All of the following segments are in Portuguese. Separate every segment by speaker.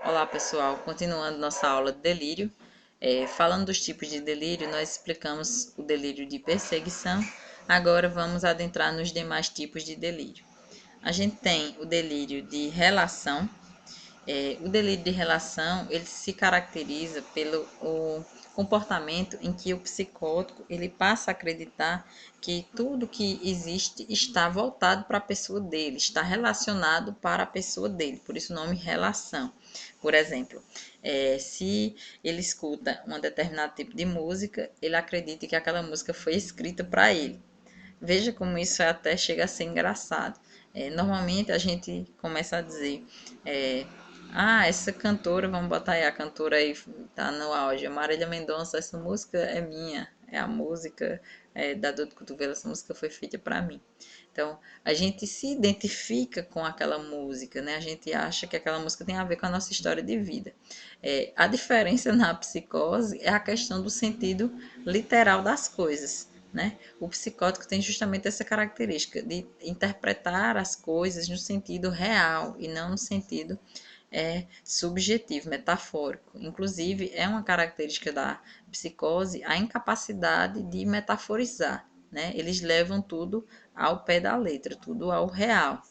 Speaker 1: Olá pessoal, continuando nossa aula de delírio, falando dos tipos de delírio, nós explicamos o delírio de perseguição, agora vamos adentrar nos demais tipos de delírio. A gente tem o delírio de relação. O delírio de relação, ele se caracteriza pelo comportamento em que o psicótico ele passa a acreditar que tudo que existe está voltado para a pessoa dele, está relacionado para a pessoa dele, por isso o nome relação. Por exemplo, se ele escuta um determinado tipo de música, ele acredita que aquela música foi escrita para ele. Veja como isso até chega a ser engraçado. Normalmente a gente começa a dizer, essa cantora, vamos botar aí, a cantora aí tá no auge, a Marília Mendonça, essa música é minha, é a música da Dor de Cotovelo, essa música foi feita para mim. Então, a gente se identifica com aquela música, né? A gente acha que aquela música tem a ver com a nossa história de vida. A diferença na psicose é a questão do sentido literal das coisas. Né? O psicótico tem justamente essa característica de interpretar as coisas no sentido real e não no sentido subjetivo, metafórico. Inclusive, é uma característica da psicose a incapacidade de metaforizar. Né? Eles levam tudo ao pé da letra, tudo ao real.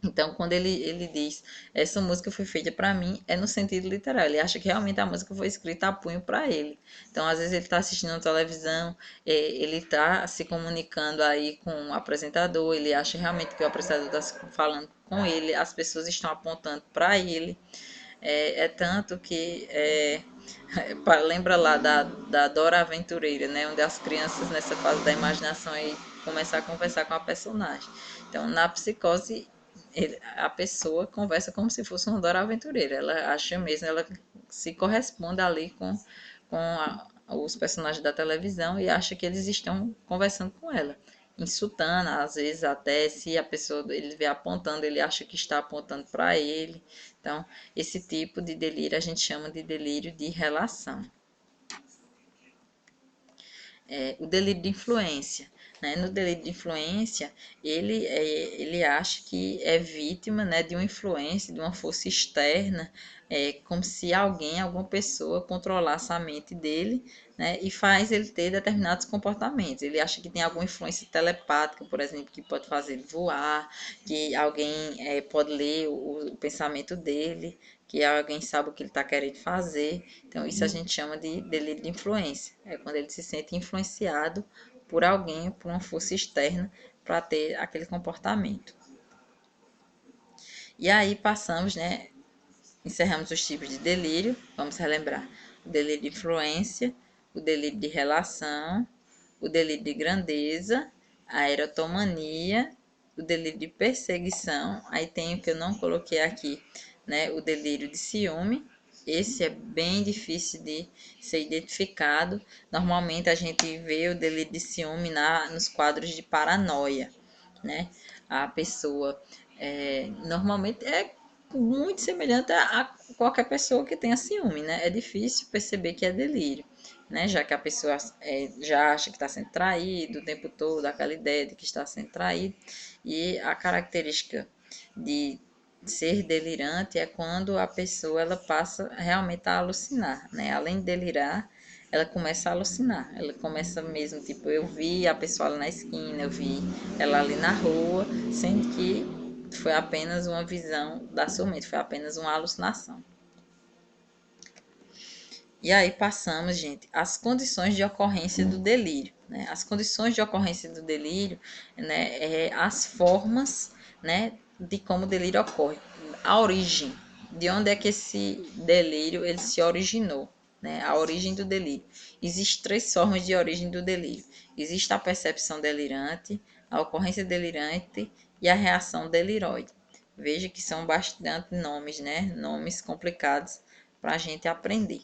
Speaker 1: Então, quando ele diz, essa música foi feita para mim, é no sentido literal. Ele acha que realmente a música foi escrita a punho para ele. Então, às vezes ele está assistindo a televisão, ele está se comunicando aí com o apresentador, ele acha realmente que o apresentador está falando com ele, as pessoas estão apontando para ele. Tanto que lembra lá da Dora Aventureira, né? Onde as crianças nessa fase da imaginação aí começam a conversar com a personagem. Então, na psicose, a pessoa conversa como se fosse uma Dora Aventureira. Ela acha mesmo, ela se corresponde ali os personagens da televisão e acha que eles estão conversando com ela. Insultando, às vezes até se a pessoa ele vê apontando, ele acha que está apontando para ele. Então, esse tipo de delírio a gente chama de delírio de relação. O delírio de influência. Né? No delírio de influência, ele acha que é vítima, né, de uma influência, de uma força externa, como se alguma pessoa controlasse a mente dele, né, e faz ele ter determinados comportamentos. Ele acha que tem alguma influência telepática, por exemplo, que pode fazer ele voar, que alguém pode ler o pensamento dele, que alguém sabe o que ele está querendo fazer. Então, isso a gente chama de delírio de influência. É quando ele se sente influenciado por alguém, por uma força externa, para ter aquele comportamento. E aí passamos, né? Encerramos os tipos de delírio. Vamos relembrar: o delírio de influência, o delírio de relação, o delírio de grandeza, a erotomania, o delírio de perseguição. Aí tem o que eu não coloquei aqui, né? O delírio de ciúme. Esse é bem difícil de ser identificado. Normalmente a gente vê o delírio de ciúme nos quadros de paranoia, né? A pessoa normalmente é muito semelhante a qualquer pessoa que tenha ciúme, né? É difícil perceber que é delírio, né? Já que a pessoa já acha que está sendo traído o tempo todo, aquela ideia de que está sendo traído. E a característica de ser delirante é quando a pessoa ela passa realmente a alucinar, né? Além de delirar, ela começa a alucinar. Ela começa mesmo, tipo, eu vi a pessoa ali na esquina, eu vi ela ali na rua, sendo que foi apenas uma visão da sua mente, foi apenas uma alucinação. E aí passamos, gente, às condições de ocorrência do delírio. Né? As condições de ocorrência do delírio, né, as formas, né, de como o delírio ocorre. A origem, de onde é que esse delírio ele se originou. Né? A origem do delírio. Existem três formas de origem do delírio. Existe a percepção delirante, a ocorrência delirante e a reação deliroide. Veja que são bastante nomes, né? Nomes complicados para a gente aprender.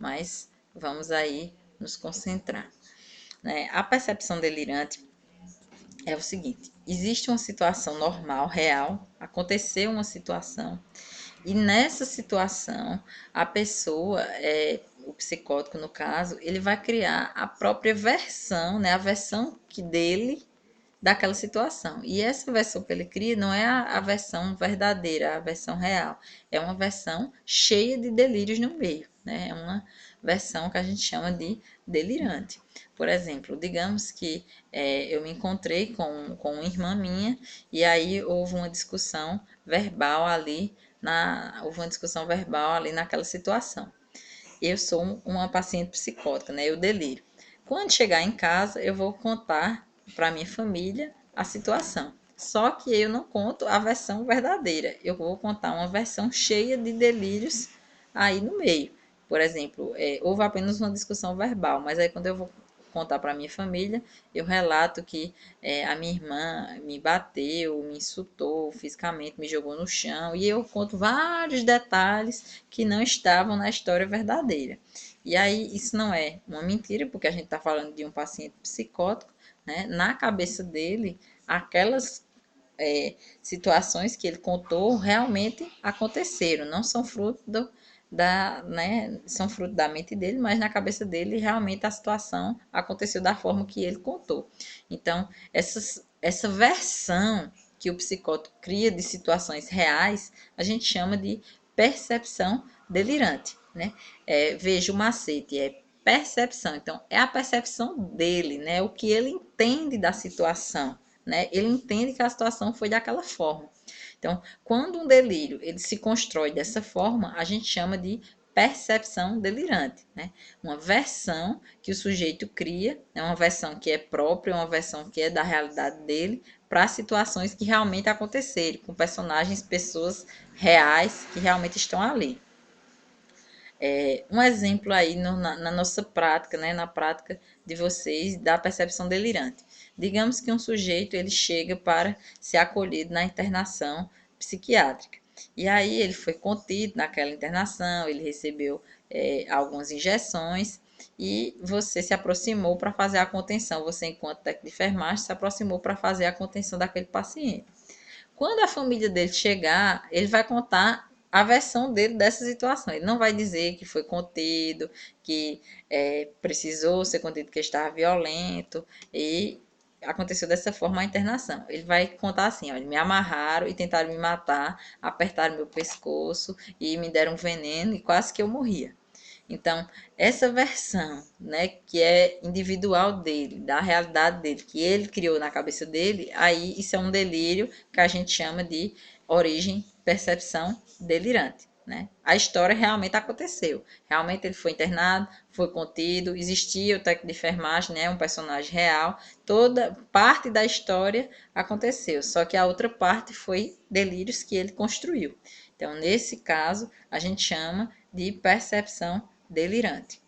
Speaker 1: Mas vamos aí nos concentrar. Né? A percepção delirante é o seguinte: existe uma situação normal, real, aconteceu uma situação, e nessa situação a pessoa, o psicótico no caso, ele vai criar a própria versão, né? A versão que dele daquela situação. E essa versão que ele cria não é a versão verdadeira, a versão real. É uma versão cheia de delírios no meio, né? É uma versão que a gente chama de delirante. Por exemplo, digamos que eu me encontrei com uma irmã minha e aí houve uma discussão verbal ali, naquela situação. Eu sou uma paciente psicótica, né? Eu deliro. Quando chegar em casa, eu vou contar para minha família a situação. Só que eu não conto a versão verdadeira. Eu vou contar uma versão cheia de delírios aí no meio. Por exemplo, houve apenas uma discussão verbal, mas aí quando eu vou contar para minha família, eu relato que a minha irmã me bateu, me insultou fisicamente, me jogou no chão, e eu conto vários detalhes que não estavam na história verdadeira. E aí, isso não é uma mentira, porque a gente está falando de um paciente psicótico, né? Na cabeça dele, aquelas situações que ele contou realmente aconteceram, não são fruto são fruto da mente dele, mas na cabeça dele realmente a situação aconteceu da forma que ele contou. Então, essa versão que o psicótico cria de situações reais, a gente chama de percepção delirante, né? Veja o macete, percepção. Então, é a percepção dele, né? O que ele entende da situação, né? Ele entende que a situação foi daquela forma. Então, quando um delírio ele se constrói dessa forma, a gente chama de percepção delirante, né? Uma versão que o sujeito cria, é uma versão que é própria, uma versão que é da realidade dele, para situações que realmente aconteceram, com personagens, pessoas reais que realmente estão ali. Um exemplo aí na nossa prática, né, na prática de vocês, da percepção delirante. Digamos que um sujeito ele chega para ser acolhido na internação psiquiátrica. E aí ele foi contido naquela internação, ele recebeu algumas injeções e você se aproximou para fazer a contenção. Você, enquanto técnico de enfermagem, se aproximou para fazer a contenção daquele paciente. Quando a família dele chegar, ele vai contar a versão dele dessa situação. Ele não vai dizer que foi contido, que precisou ser contido porque estava violento e aconteceu dessa forma a internação. Ele vai contar assim, olha, me amarraram e tentaram me matar, apertaram meu pescoço e me deram veneno e quase que eu morria. Então, essa versão, né, que é individual dele, da realidade dele, que ele criou na cabeça dele, aí isso é um delírio que a gente chama de origem, percepção delirante, né? A história realmente aconteceu. Realmente ele foi internado, foi contido, existia o técnico de enfermagem, né, um personagem real. Toda parte da história aconteceu, só que a outra parte foi delírios que ele construiu. Então, nesse caso, a gente chama de percepção delirante.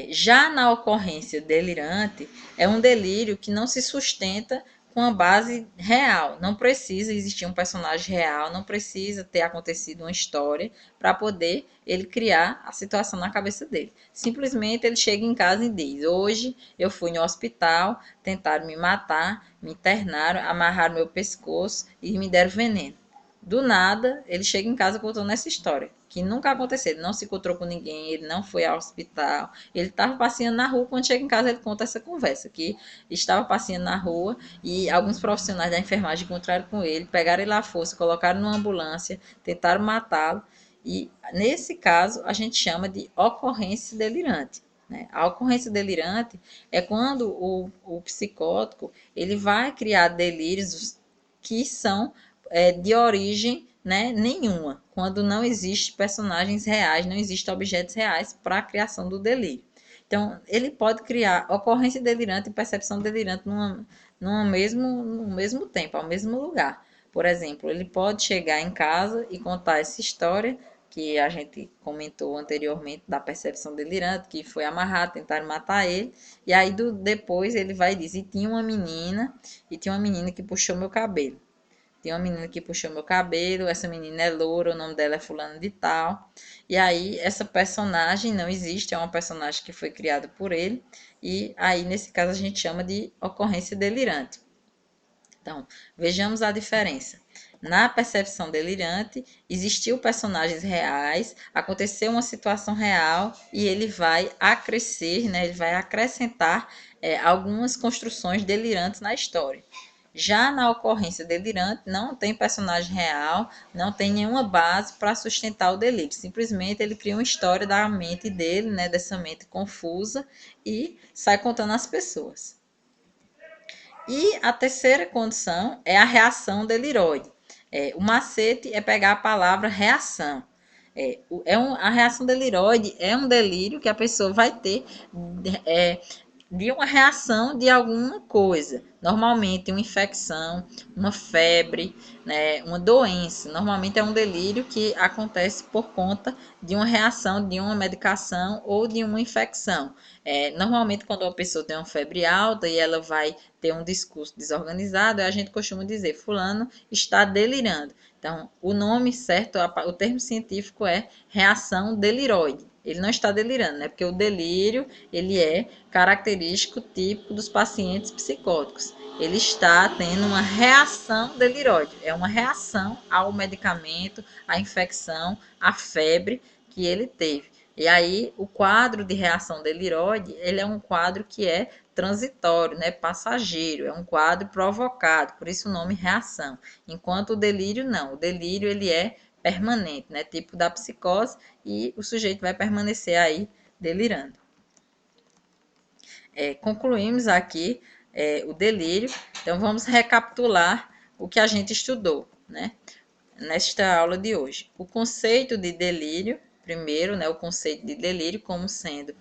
Speaker 1: Já na ocorrência delirante, é um delírio que não se sustenta com a base real. Não precisa existir um personagem real, não precisa ter acontecido uma história para poder ele criar a situação na cabeça dele. Simplesmente ele chega em casa e diz: hoje eu fui no hospital, tentaram me matar, me internaram, amarraram meu pescoço e me deram veneno. Do nada, ele chega em casa contando essa história, que nunca aconteceu. Ele não se encontrou com ninguém, ele não foi ao hospital. Ele estava passeando na rua. Quando chega em casa, ele conta essa conversa, que estava passeando na rua e alguns profissionais da enfermagem encontraram com ele, pegaram ele à força, colocaram numa ambulância, tentaram matá-lo. E nesse caso, a gente chama de ocorrência delirante. Né? A ocorrência delirante é quando o psicótico ele vai criar delírios que são de origem, né, nenhuma, quando não existe personagens reais, não existem objetos reais para a criação do delírio. Então, ele pode criar ocorrência delirante e percepção delirante no mesmo tempo, ao mesmo lugar. Por exemplo, ele pode chegar em casa e contar essa história que a gente comentou anteriormente da percepção delirante, que foi amarrado, tentaram matar ele, e aí depois ele vai dizer, e tinha uma menina que puxou meu cabelo. Tem uma menina que puxou meu cabelo, essa menina é loura, o nome dela é fulano de tal. E aí, essa personagem não existe, é uma personagem que foi criada por ele. E aí, nesse caso, a gente chama de ocorrência delirante. Então, vejamos a diferença. na percepção delirante, existiu personagens reais, aconteceu uma situação real e ele vai acrescer, né, ele vai acrescentar algumas construções delirantes na história. Já na ocorrência delirante, não tem personagem real, não tem nenhuma base para sustentar o delírio. Simplesmente ele cria uma história da mente dele, né, dessa mente confusa, e sai contando às pessoas. E a terceira condição é a reação deliroide. O macete é pegar a palavra reação. A reação deliroide é um delírio que a pessoa vai ter de uma reação de alguma coisa. Normalmente uma infecção, uma febre, né, uma doença. Normalmente é um delírio que acontece por conta de uma reação de uma medicação ou de uma infecção. Normalmente quando uma pessoa tem uma febre alta e ela vai ter um discurso desorganizado, a gente costuma dizer fulano está delirando. Então, o nome certo, o termo científico é reação deliroide. Ele não está delirando, né? Porque o delírio, ele é característico típico dos pacientes psicóticos. Ele está tendo uma reação deliroide. É uma reação ao medicamento, à infecção, à febre que ele teve. E aí, o quadro de reação deliroide, ele é um quadro que é transitório, né, passageiro, é um quadro provocado, por isso o nome reação. Enquanto o delírio não, o delírio ele é permanente, né, tipo da psicose, e o sujeito vai permanecer aí delirando. Concluímos aqui o delírio, então vamos recapitular o que a gente estudou, né, nesta aula de hoje. O conceito de delírio, primeiro, né, o conceito de delírio como sendo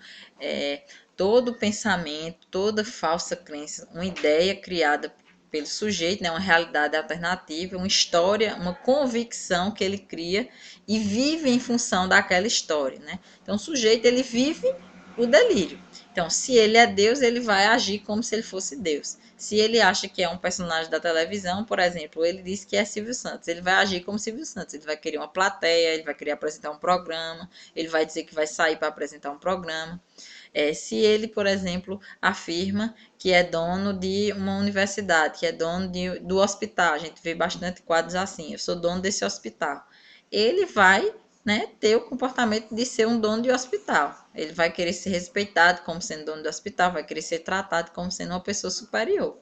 Speaker 1: todo pensamento, toda falsa crença, uma ideia criada pelo sujeito, né, uma realidade alternativa, uma história, uma convicção que ele cria e vive em função daquela história, né? Então, o sujeito, ele vive o delírio. Então, se ele é Deus, ele vai agir como se ele fosse Deus. Se ele acha que é um personagem da televisão, por exemplo, ele diz que é Silvio Santos, ele vai agir como Silvio Santos, ele vai querer uma plateia, ele vai querer apresentar um programa, ele vai dizer que vai sair para apresentar um programa. Se ele, por exemplo, afirma que é dono de uma universidade, que é dono do hospital, a gente vê bastante quadros assim, eu sou dono desse hospital. Ele vai, né, ter o comportamento de ser um dono de hospital. Ele vai querer ser respeitado como sendo dono do hospital, vai querer ser tratado como sendo uma pessoa superior.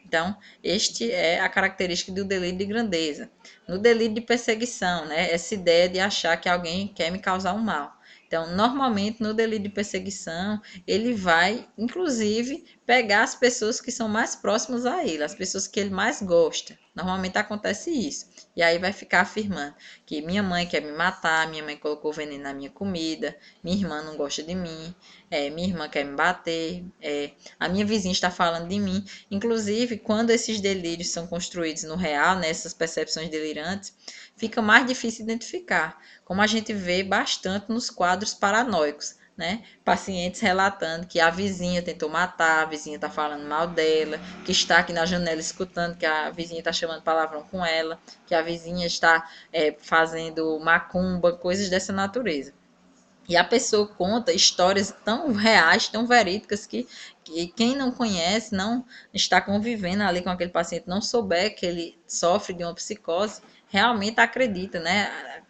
Speaker 1: Então, este é a característica do delírio de grandeza. No delírio de perseguição, né, essa ideia de achar que alguém quer me causar um mal. Então, normalmente, no delírio de perseguição, ele vai, inclusive, pegar as pessoas que são mais próximas a ele, as pessoas que ele mais gosta. Normalmente acontece isso. E aí vai ficar afirmando que minha mãe quer me matar, minha mãe colocou veneno na minha comida, minha irmã não gosta de mim, minha irmã quer me bater, a minha vizinha está falando de mim. Inclusive, quando esses delírios são construídos no real, nessas percepções delirantes, fica mais difícil identificar, como a gente vê bastante nos quadros paranoicos, né? Pacientes relatando que a vizinha tentou matar, a vizinha está falando mal dela, que está aqui na janela escutando que a vizinha está chamando palavrão com ela, que a vizinha está fazendo macumba, coisas dessa natureza. E a pessoa conta histórias tão reais, tão verídicas, que quem não conhece, não está convivendo ali com aquele paciente, não souber que ele sofre de uma psicose, realmente acredita, né?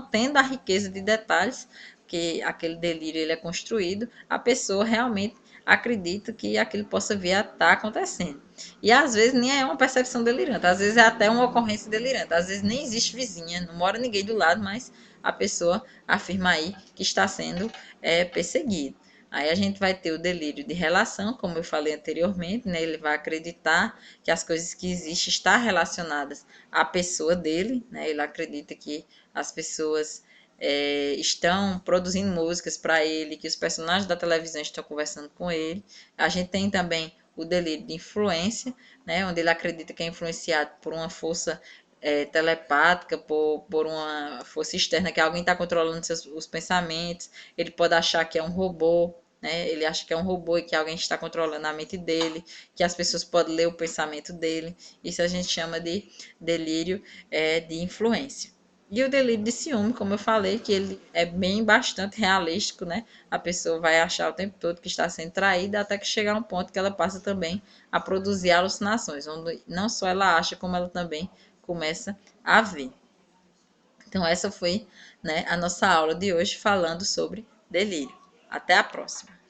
Speaker 1: Tendo a riqueza de detalhes que aquele delírio ele é construído, a pessoa realmente acredita que aquilo possa vir a estar acontecendo. E às vezes nem é uma percepção delirante, às vezes é até uma ocorrência delirante, às vezes nem existe vizinha, não mora ninguém do lado, mas a pessoa afirma aí que está sendo perseguido. Aí a gente vai ter o delírio de relação, como eu falei anteriormente, né? Ele vai acreditar que as coisas que existem estão relacionadas à pessoa dele, né? Ele acredita que as pessoas estão produzindo músicas para ele, que os personagens da televisão estão conversando com ele. A gente tem também o delírio de influência, né? Onde ele acredita que é influenciado por uma força telepática, por uma força externa, que alguém está controlando os pensamentos. Ele pode achar que é um robô, né? Ele acha que é um robô e que alguém está controlando a mente dele, que as pessoas podem ler o pensamento dele. Isso a gente chama de delírio de influência. E o delírio de ciúme, como eu falei, que ele é bem bastante realístico, né? A pessoa vai achar o tempo todo que está sendo traída, até que chegar um ponto que ela passa também a produzir alucinações, onde não só ela acha, como ela também começa a ver. Então, essa foi, né, a nossa aula de hoje falando sobre delírio. Até a próxima!